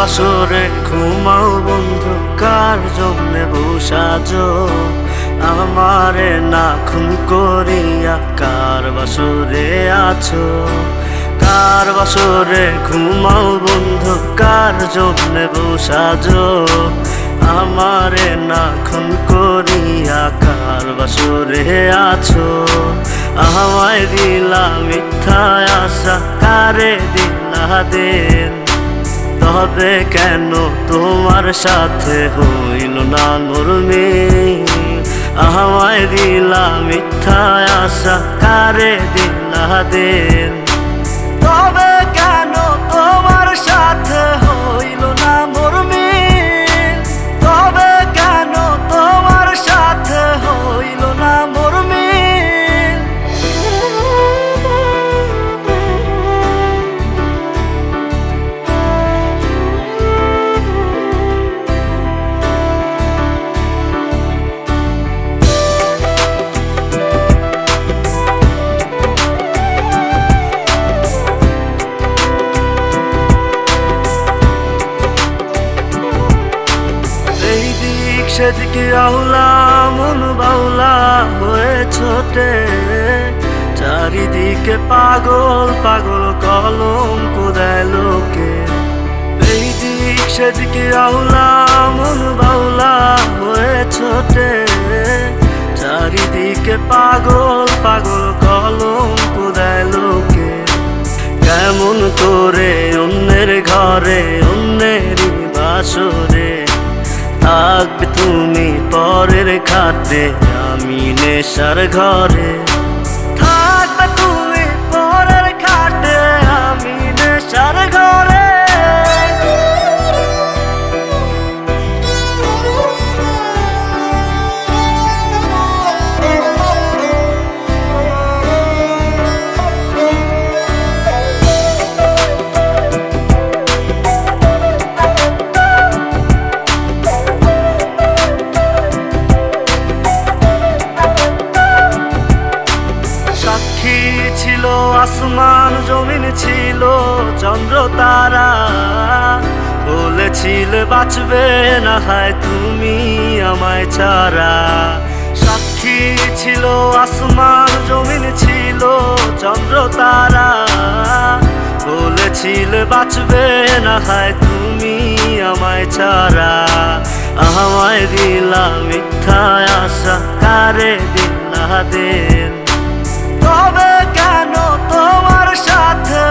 বাসরে ঘুমাও বন্ধু, কার জন্যে বসাজো আমারে না খুন করিয়া? কার বাসরে আছো? কার বাসরে ঘুমাও বন্ধু, কার জন্যে বসাজো আমারে না খুন করিয়া? কার বাসরে আছো? আমায় দিলা মিথ্যা আশা, কারে দিলা দিন? তবে কেন তোমার সাথে হইল না নরমিল? আমায় দিলা মিথ্যা আশা, কারে দিলা দিন? তবে কেন তোমার সাথে হইল না নরমিল? তবে কেন তোমার সাথে হইল না নরমিল? সেদিকে আউলা মন বাউলা হয়ে ছোটে, চারিদিকে পাগল পাগল কলঙ্ক দেয় লোকে। এই দিক সেদিকে আউলা মন বাউলা হয়ে ছোটে, চারিদিকে পাগল পাগল কলঙ্ক দেয় লোকে। কেমন করে অন্যের ঘরে অন্যেরই বাসরে থাকবে তুমি পরের খাটে, আমি নেশার ঘরে? থাকবে তুমি পরের খাটে, আমি নেশার ঘরে? ছিল আসমান জমিন, ছিল চন্দ্র তারা, বলেছিলে বাঁচবে না হয় তুমি আমায় ছাড়া। সাক্ষী ছিল আসমান জমিন, ছিল চন্দ্র তারা, বলেছিলে বাঁচবে না হয় তুমি আমায় ছাড়া। আমায় দিলা মিথ্যা আশা, কারে দিলা দিন? তবে কেন তোমার সাথে